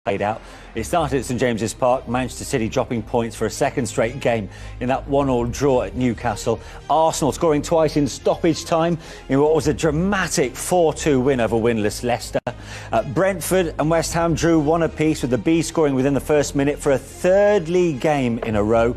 played out. It started at St James's Park, Manchester City dropping points for a second straight game in that 1-1 draw at Newcastle. Arsenal scoring twice in stoppage time in what was a dramatic 4-2 win over winless Leicester. Brentford and West Ham drew 1 apiece, with the Bees scoring within the first minute for a third league game in a row.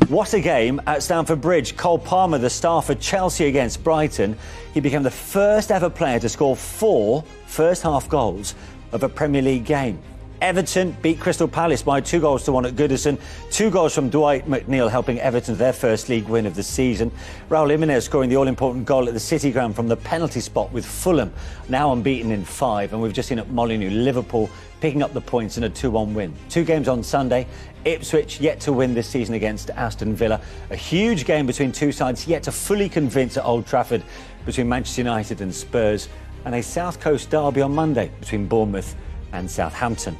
What a game at Stamford Bridge. Cole Palmer, the star for Chelsea against Brighton. He became the first ever player to score 4 first-half goals of a Premier League game. Everton beat Crystal Palace by 2-1 at Goodison. 2 goals from Dwight McNeil helping Everton to their first league win of the season. Raul Jimenez scoring the all-important goal at the City Ground from the penalty spot, with Fulham now unbeaten in 5. And we've just seen at Molineux, Liverpool picking up the points in a 2-1 win. 2 games on Sunday. Ipswich yet to win this season against Aston Villa. A huge game between two sides yet to fully convince at Old Trafford between Manchester United and Spurs. And a South Coast derby on Monday between Bournemouth and Southampton.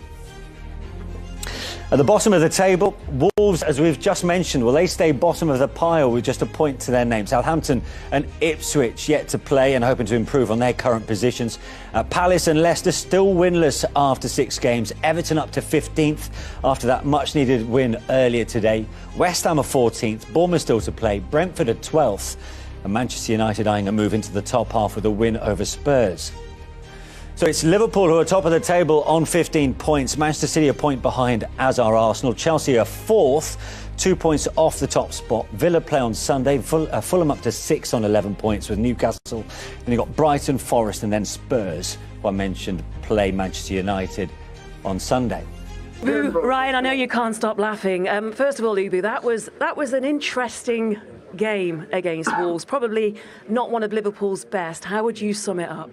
At the bottom of the table, Wolves, as we've just mentioned, will they stay bottom of the pile with just a point to their name? Southampton and Ipswich yet to play and hoping to improve on their current positions. Palace and Leicester still winless after 6 games. Everton up to 15th after that much-needed win earlier today. West Ham are 14th. Bournemouth still to play. Brentford at 12th. And Manchester United eyeing a move into the top half with a win over Spurs. So it's Liverpool who are top of the table on 15 points. Manchester City a point behind, as are Arsenal. Chelsea are 4th, 2 points off the top spot. Villa play on Sunday. Fulham up to 6 on 11 points with Newcastle. Then you've got Brighton, Forest and then Spurs, who I mentioned, play Manchester United on Sunday. Ryan, I know you can't stop laughing. First of all, Ubu, that was an interesting game against Wolves. Probably not one of Liverpool's best. How would you sum it up?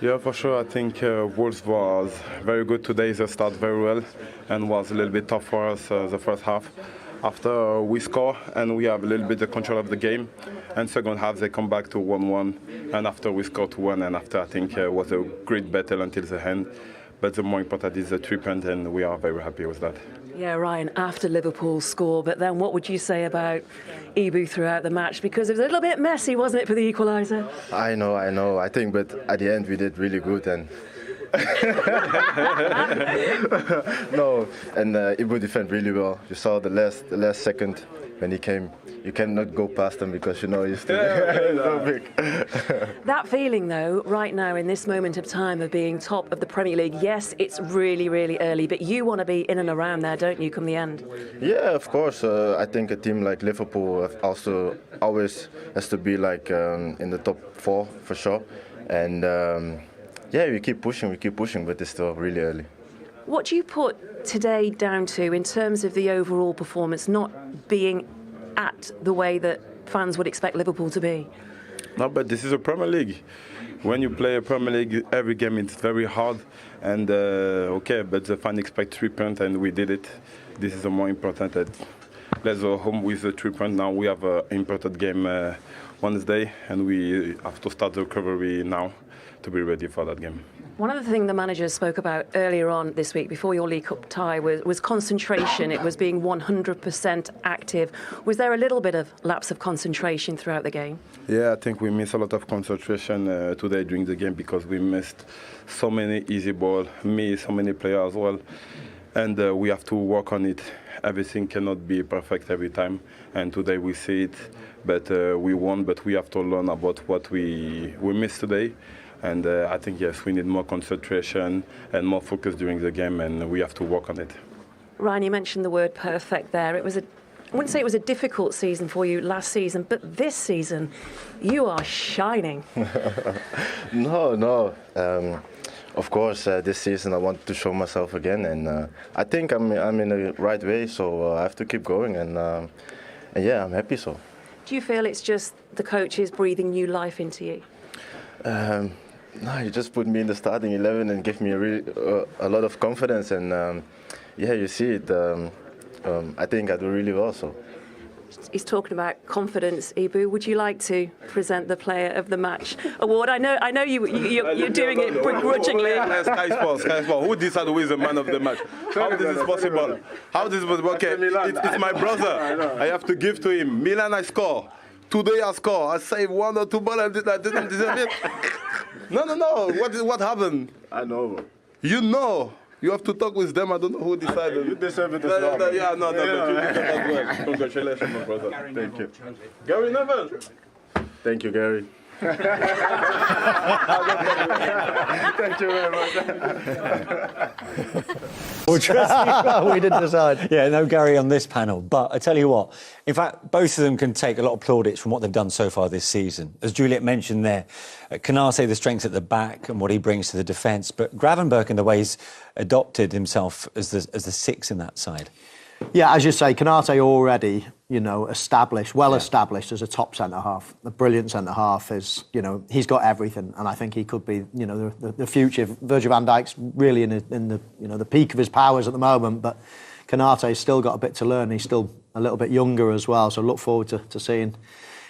Yeah, for sure. I think Wolves was very good today. They started very well and was a little bit tough for us the first half. After we score and we have a little bit of control of the game, and second half they come back to 1-1, and after we scored 1, and after I think was a great battle until the end. But the more important is the 3 points, and we are very happy with that. Yeah, Ryan, after Liverpool's score, but then what would you say about Ibu throughout the match? Because it was a little bit messy, wasn't it, for the equaliser? I know. I think, but at the end we did really good, and no, and Ibu defended really well. You saw the last second when he came. You cannot go past him because you know he's still so big. That feeling, though, right now in this moment of time of being top of the Premier League, yes, it's really, really early, but you want to be in and around there, don't you, come the end? Yeah, of course. I think a team like Liverpool also always has to be like in the top 4 for sure. And yeah, we keep pushing, but it's still really early. What do you put today down to in terms of the overall performance not being at the way that fans would expect Liverpool to be? No, but this is a Premier League. When you play a Premier League, every game is very hard. And okay, but the fans expect 3 points, and we did it. This is the more important. Let's go home with the 3 points. Now we have an important game Wednesday, and we have to start the recovery now to be ready for that game. One of the things the manager spoke about earlier on this week, before your League Cup tie, was concentration. It was being 100% active. Was there a little bit of lapse of concentration throughout the game? Yeah, I think we missed a lot of concentration today during the game because we missed so many easy balls, so many players as well. And we have to work on it. Everything cannot be perfect every time. And today we see it, but we won, but we have to learn about what we missed today. And I think, yes, we need more concentration and more focus during the game, and we have to work on it. Ryan, you mentioned the word perfect there. I wouldn't say it was a difficult season for you last season, but this season, you are shining. No. Of course, this season I want to show myself again, and I think I'm in the right way, so I have to keep going, and yeah, I'm happy so. Do you feel it's just the coaches breathing new life into you? No, you just put me in the starting 11 and give me a lot of confidence, and yeah, you see it. I think I do really well. So he's talking about confidence. Ibu, would you like to present the Player of the Match award? I know you're doing it begrudgingly. Sky Sports. Who decided who is the man of the match? How this is possible? Okay, it's my brother. I have to give to him. Milan, I score. Today I score. I saved 1 or 2 balls. I didn't deserve it. No. What happened? I know. You know. You have to talk with them. I don't know who decided. You deserve it as well. But you did that as well. Congratulations, my brother. Thank you. Gary Neville. Thank you, Gary. Thank you very much. We didn't decide. Yeah, no Gary on this panel. But I tell you what, in fact, both of them can take a lot of plaudits from what they've done so far this season. As Juliet mentioned there, Konate, the strength at the back and what he brings to the defence. But Gravenberch, in the way he's adopted himself as the six in that side. Yeah, as you say, Konate already, established as a top centre-half. A brilliant centre-half is, he's got everything, and I think he could be, the future. Virgil van Dijk's really in the peak of his powers at the moment, but Konate's still got a bit to learn. He's still a little bit younger as well, so look forward to seeing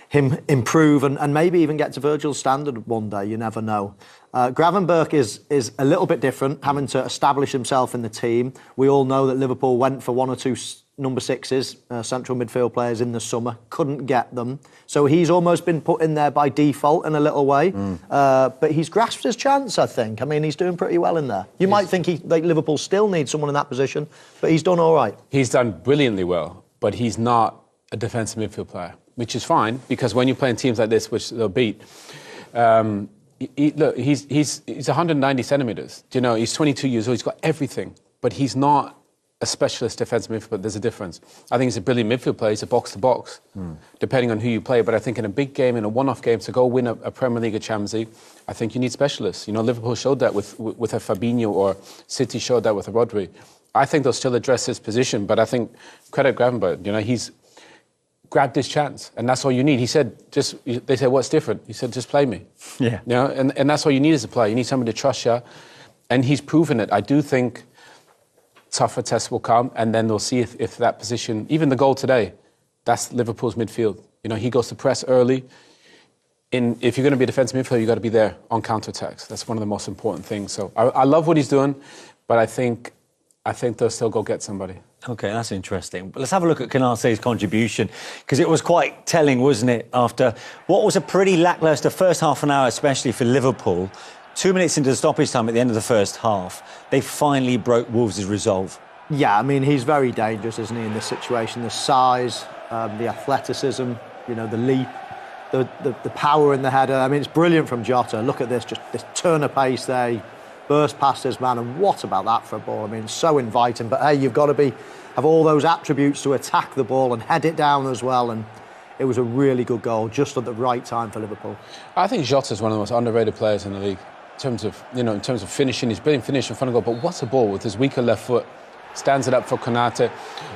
him improve and maybe even get to Virgil's standard one day. You never know. Gravenberch is a little bit different, having to establish himself in the team. We all know that Liverpool went for one or two number sixes, central midfield players in the summer, couldn't get them. So he's almost been put in there by default in a little way. But he's grasped his chance, I think. I mean, he's doing pretty well in there. You might think Liverpool still needs someone in that position, but he's done all right. He's done brilliantly well, but he's not a defensive midfield player, which is fine, because when you're playing teams like this, which they'll beat, look, he's 190 centimetres. He's 22 years old. He's got everything, but he's not a specialist defensive midfielder. There's a difference. I think he's a brilliant midfield player. He's a box-to-box, depending on who you play. But I think in a big game, in a one-off game, to go win a Premier League or Champions League, I think you need specialists. Liverpool showed that with a Fabinho, or City showed that with a Rodri. I think they'll still address his position, but I think credit Gravenberch. He's grabbed his chance, and that's all you need. He said, they said, what's different? He said, just play me. Yeah. And that's all you need as a player. You need somebody to trust you, and he's proven it. I do think tougher tests will come, and then they'll see if that position, even the goal today, that's Liverpool's midfield. He goes to press early. If you're going to be a defensive midfielder, you've got to be there on counter-attacks. That's one of the most important things. So I love what he's doing, but I think they'll still go get somebody. OK, that's interesting. But let's have a look at Konate's contribution, because it was quite telling, wasn't it, after what was a pretty lacklustre first half an hour, especially for Liverpool. 2 minutes into the stoppage time at the end of the first half, they finally broke Wolves' resolve. Yeah, I mean, he's very dangerous, isn't he, in this situation? The size, the athleticism, the leap, the power in the header. I mean, it's brilliant from Jota. Look at this, just this turn of pace there. He burst past his man, and what about that for a ball? I mean, so inviting. But hey, you've got to have all those attributes to attack the ball and head it down as well. And it was a really good goal, just at the right time for Liverpool. I think Jota's one of the most underrated players in the league. In terms of finishing, he's brilliant finish in front of goal, but what's a ball with his weaker left foot, stands it up for Konate.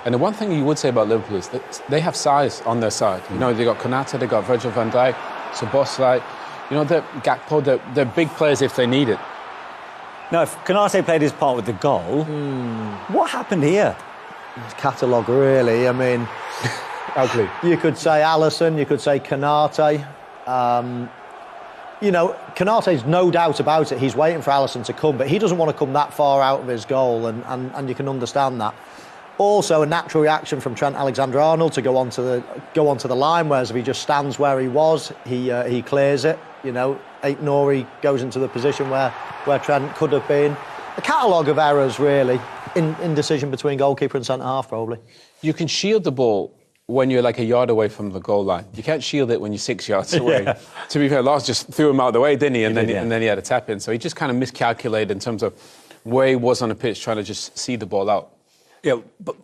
And the one thing you would say about Liverpool is that they have size on their side. They got Konate, they got Virgil van Dijk, Szoboszlai, they're Gakpo, they're big players if they need it. Now, if Konate played his part with the goal, what happened here? His catalogue, really. I mean, ugly. You could say Alisson, you could say Konate. Konate's no doubt about it. He's waiting for Alisson to come, but he doesn't want to come that far out of his goal, and you can understand that. Also, a natural reaction from Trent Alexander-Arnold to go onto the line, whereas if he just stands where he was, he clears it. Aït-Nouri goes into the position where Trent could have been. A catalogue of errors, really, in decision between goalkeeper and centre-half, probably. You can shield the ball when you're like a yard away from the goal line. You can't shield it when you're 6 yards away. Yeah. To be fair, Lars just threw him out of the way, didn't he? And then he had a tap in. So he just kind of miscalculated in terms of where he was on the pitch, trying to just see the ball out. Yeah, but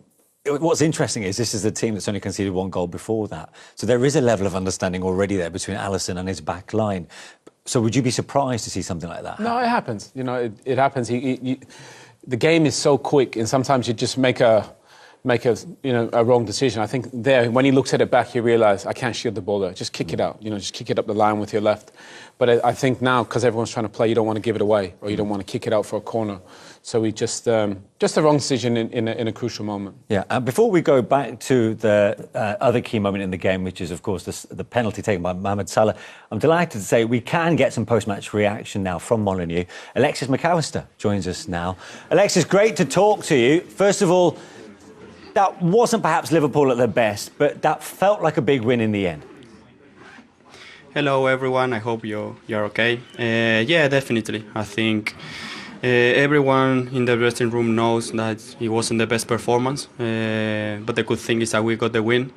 what's interesting is this is the team that's only conceded one goal before that. So there is a level of understanding already there between Alisson and his back line. So would you be surprised to see something like that? No, it happens. It happens. The game is so quick, and sometimes you just make a wrong decision. I think there, when he looks at it back, he realised, I can't shield the ball there. Just kick it out. Just kick it up the line with your left. But I think now, because everyone's trying to play, you don't want to give it away, or you don't want to kick it out for a corner. So he just the wrong decision in a crucial moment. Yeah. And before we go back to the other key moment in the game, which is, of course, the penalty taken by Mohamed Salah, I'm delighted to say we can get some post-match reaction now from Molineux. Alexis McAllister joins us now. Alexis, great to talk to you. First of all, that wasn't perhaps Liverpool at their best, but that felt like a big win in the end. Hello, everyone. I hope you're okay. Yeah, definitely. I think Everyone in the dressing room knows that it wasn't the best performance, but the good thing is that we got the win.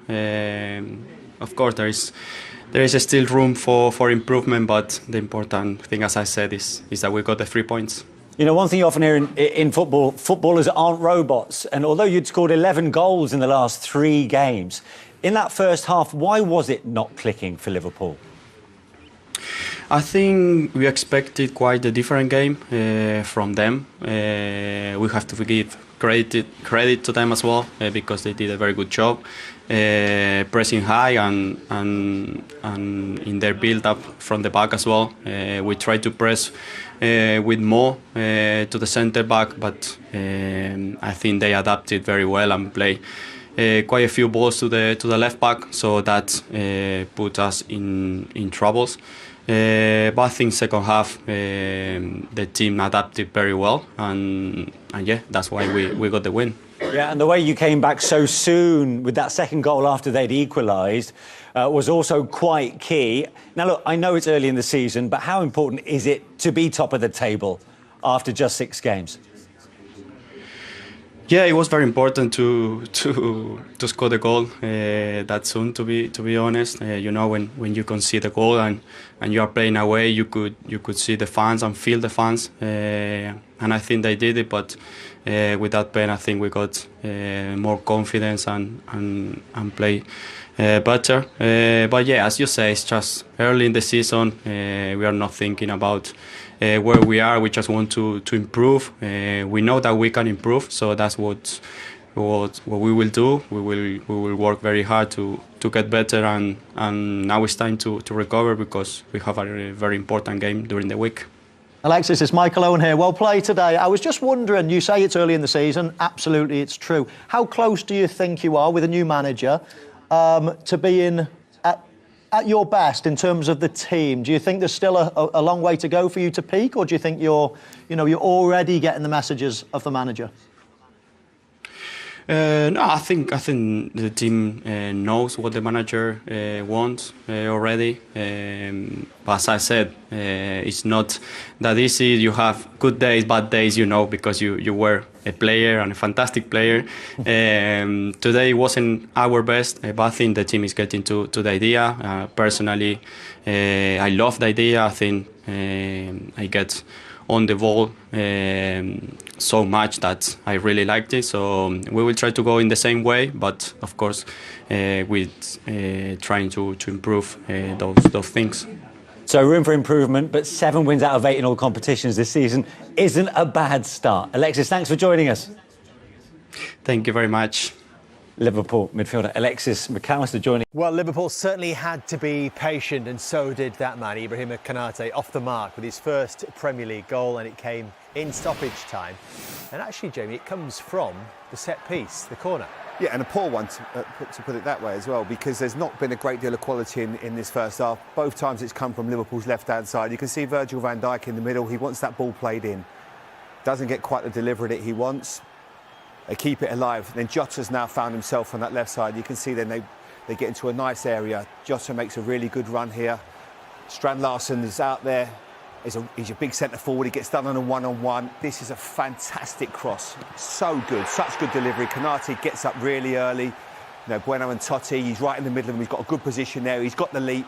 Of course, there is still room for improvement, but the important thing, as I said, is that we got the 3 points. You know, one thing you often hear in football, footballers aren't robots. And although you'd scored 11 goals in the last 3 games, in that first half, why was it not clicking for Liverpool? I think we expected quite a different game from them. We have to give credit to them as well because they did a very good job pressing high and in their build-up from the back as well. We tried to press with more to the centre back, but I think they adapted very well and played quite a few balls to the left back, so that put us in troubles. But I think second half the team adapted very well, and yeah, that's why we got the win. Yeah, and the way you came back so soon with that second goal after they'd equalised was also quite key. Now look, I know it's early in the season, but how important is it to be top of the table after just 6 games? Yeah, it was very important to score the goal that soon. To be honest, you know, when you concede the goal and you are playing away, you could see the fans and feel the fans, and I think they did it. But with that pen, I think we got more confidence and play better. But yeah, as you say, it's just early in the season. We are not thinking about where we are. We just want to improve. We know that we can improve, so that's what we will do. We will work very hard to get better, and now it's time to recover because we have a very important game during the week. Alexis, it's Michael Owen here. Well played today. I was just wondering, you say it's early in the season. Absolutely, it's true. How close do you think you are with a new manager to being at your best in terms of the team? Do you think there's still a long way to go for you to peak, or do you think you're already getting the messages of the manager? No, I think the team knows what the manager wants already. But as I said, it's not that easy. You have good days, bad days, you know, because you were a player and a fantastic player. Today wasn't our best, but I think the team is getting to the idea. Personally, I love the idea. I think I get on the ball so much that I really liked it. So we will try to go in the same way, but of course with trying to improve those things. So room for improvement, but 7 wins out of 8 in all competitions this season isn't a bad start. Alexis, thanks for joining us. Thank you very much. Liverpool midfielder Alexis McAllister joining. Well, Liverpool certainly had to be patient, and so did that man, Konate, off the mark with his first Premier League goal, and it came in stoppage time. And actually, Jamie, it comes from the set piece, the corner. Yeah, and a poor one, to put it that way as well, because there's not been a great deal of quality in this first half. Both times it's come from Liverpool's left-hand side. You can see Virgil van Dijk in the middle. He wants that ball played in. Doesn't get quite the delivery that he wants. They keep it alive. Then Jota's now found himself on that left side. You can see then they get into a nice area. Jota makes a really good run here. Strand Larsen is out there. He's a big centre forward. He gets done on a one-on-one. This is a fantastic cross. So good, such good delivery. Konate gets up really early. You know, Bueno and Totti, he's right in the middle of them. He's got a good position there. He's got the leap.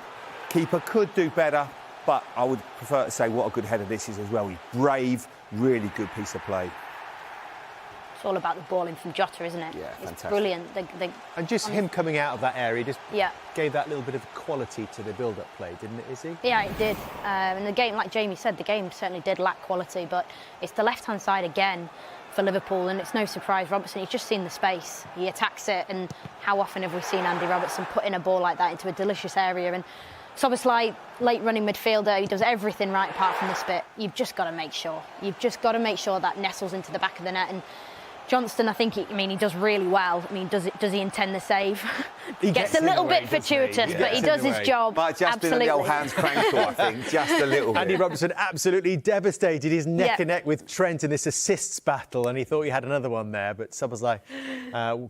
Keeper could do better, but I would prefer to say what a good header this is as well. He's brave, really good piece of play. It's all about the ball in from Jota, isn't it? Yeah, it's fantastic. Brilliant. And just him coming out of that area just gave that little bit of quality to the build-up play, didn't it, Izzy? Yeah, it did. And the game, like Jamie said, the game certainly did lack quality, but it's the left-hand side again for Liverpool, and it's no surprise. Robertson, he's just seen the space. He attacks it, and how often have we seen Andy Robertson put in a ball like that into a delicious area? And Szoboszlai, late-running midfielder, he does everything right apart from this bit. You've just got to make sure. You've just got to make sure that nestles into the back of the net. And Johnston, I think, he does really well. I mean, does he intend the save? He gets a little bit fortuitous, but he does his job. Might just been on the old hands crankle, I think, just a little bit. Andy Robertson absolutely devastated. He's neck and neck with Trent in this assists battle, and he thought he had another one there, but Szoboszlai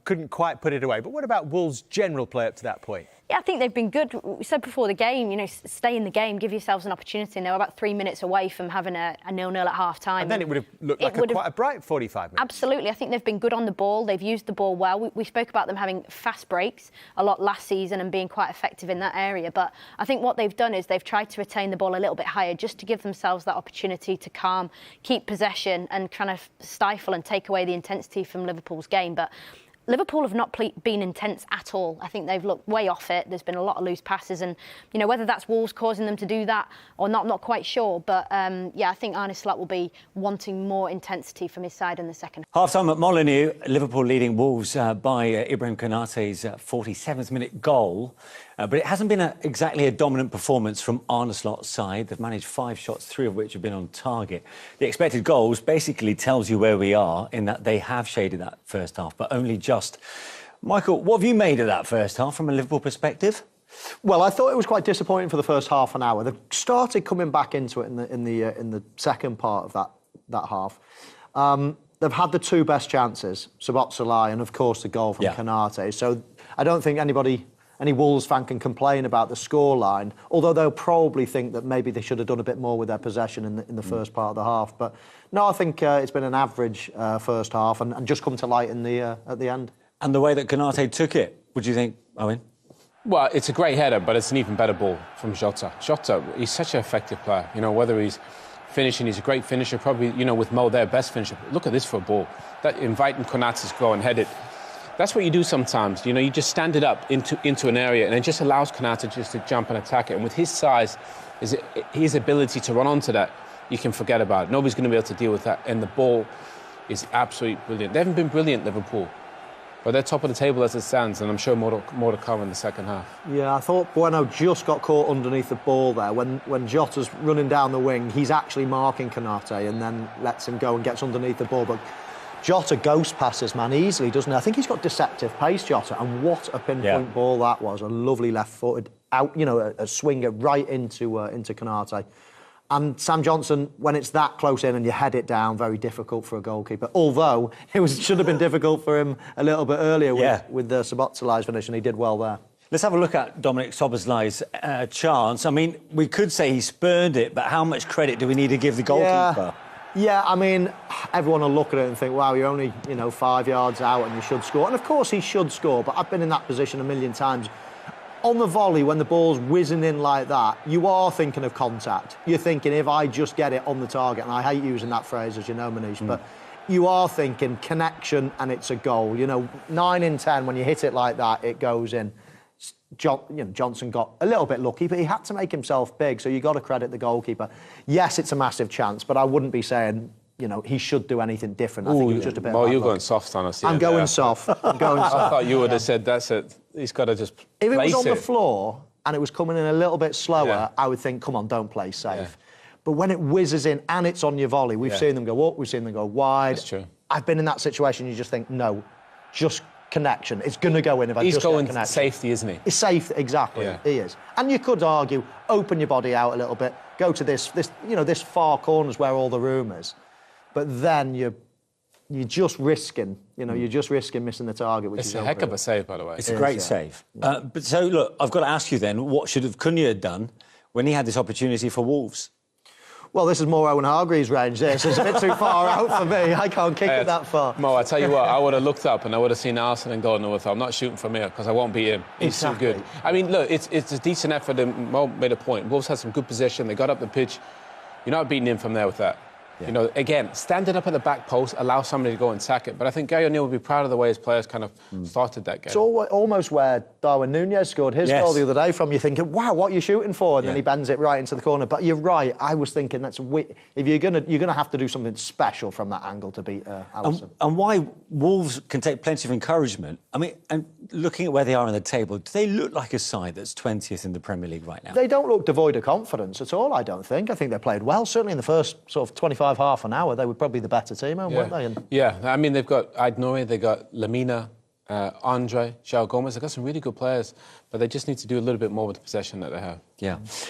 couldn't quite put it away. But what about Wolves' general play up to that point? Yeah, I think they've been good. We said before the game, stay in the game, give yourselves an opportunity. And they were about 3 minutes away from having a 0-0 at half-time. And then it would have looked like quite a bright 45 minutes. Absolutely. I think they've been good on the ball. They've used the ball well. We spoke about them having fast breaks a lot last season and being quite effective in that area. But I think what they've done is they've tried to retain the ball a little bit higher just to give themselves that opportunity to calm, keep possession and kind of stifle and take away the intensity from Liverpool's game. But Liverpool have not been intense at all. I think they've looked way off it. There's been a lot of loose passes and, whether that's Wolves causing them to do that or not, I'm not quite sure. But, I think Arne Slot will be wanting more intensity from his side in the second. Half-time at Molineux, Liverpool leading Wolves by Ibrahim Konate's 47th minute goal. But it hasn't been exactly a dominant performance from Arne Slot's side. They've managed 5 shots, 3 of which have been on target. The expected goals basically tells you where we are in that they have shaded that first half, but only just. Michael, what have you made of that first half from a Liverpool perspective? Well, I thought it was quite disappointing for the first half an hour. They've started coming back into it in the second part of that half. They've had the 2 best chances, Szoboszlai and, of course, the goal from Konate. So I don't think any Wolves fan can complain about the scoreline, although they'll probably think that maybe they should have done a bit more with their possession in the first part of the half. But no, I think it's been an average first half and just come to light at the end. And the way that Konate took it, what do you think, Owen? Well, it's a great header, but it's an even better ball from Jota. Jota, he's such an effective player. Whether he's finishing, he's a great finisher, probably, with Mo there, best finisher. Look at this for a ball. That inviting Konate to go and head it. That's what you do sometimes. You just stand it up into an area and it just allows Konate just to jump and attack it. And with his size, his ability to run onto that, you can forget about it. Nobody's going to be able to deal with that. And the ball is absolutely brilliant. They haven't been brilliant, Liverpool. But they're top of the table as it stands, and I'm sure more to come in the second half. Yeah, I thought Bueno just got caught underneath the ball there. When Jota's running down the wing, he's actually marking Konate and then lets him go and gets underneath the ball. But Jota ghost passes, man, easily, doesn't he? I think he's got deceptive pace, Jota, and what a pinpoint ball that was. A lovely left-footed out, a swinger right into Konate. And Sam Johnson, when it's that close in and you head it down, very difficult for a goalkeeper. Although should have been difficult for him a little bit earlier with the Szoboszlai's finish, and he did well there. Let's have a look at Dominic Szoboszlai's chance. I mean, we could say he spurned it, but how much credit do we need to give the goalkeeper? Yeah, I mean, everyone will look at it and think, wow, you're only, 5 yards out and you should score. And of course he should score, but I've been in that position a million times. On the volley, when the ball's whizzing in like that, you are thinking of contact. You're thinking, if I just get it on the target, and I hate using that phrase, as you know, Manish, but you are thinking connection and it's a goal. 9 in 10, when you hit it like that, it goes in. Johnson got a little bit lucky, but he had to make himself big, so you've got to credit the goalkeeper. Yes, it's a massive chance, but I wouldn't be saying, he should do anything different. I think it was just a bit. Well, you're going soft on us. I'm going soft. I thought you would have said that's it. He's got to just. If it was on the floor and it was coming in a little bit slower, I would think, come on, don't play safe. Yeah. But when it whizzes in and it's on your volley, we've seen them go up, we've seen them go wide. That's true. I've been in that situation. You just think, no, just connection. It's going to go in if I just get connection. He's going safety, isn't he? It's safe, exactly. Yeah. He is. And you could argue, open your body out a little bit, go to this far corners where all the room is. But then you're just risking, missing the target. Which it's a heck of a save, by the way. It's a great save. But so, look, I've got to ask you then, what should have Cunha done when he had this opportunity for Wolves? Well, this is more Owen Hargreaves' range there, so it's a bit too far out for me. I can't kick it that far. Mo, I tell you what, I would have looked up and I would have seen Arsenal and gone, no, I'm not shooting from here because I won't beat him. He's too good. I mean, look, it's a decent effort and Mo made a point. Wolves had some good possession. They got up the pitch. You're not beating him from there with that. Yeah. Again, standing up at the back post, allow somebody to go and sack it. But I think Gary O'Neill would be proud of the way his players kind of started that game. It's almost where Darwin Núñez scored his goal the other day from. You're thinking, wow, what are you shooting for? And then he bends it right into the corner. But you're right. I was thinking if you're gonna have to do something special from that angle to beat Alisson. And why Wolves can take plenty of encouragement. I mean, and looking at where they are in the table, do they look like a side that's 20th in the Premier League right now? They don't look devoid of confidence at all, I don't think. I think they played well. Certainly in the first sort of 25 half an hour, they were probably the better team, weren't they? Yeah, I mean, they've got Aït-Nouri, they've got Lamina, Andre, João Gomes. They've got some really good players, but they just need to do a little bit more with the possession that they have. Yeah.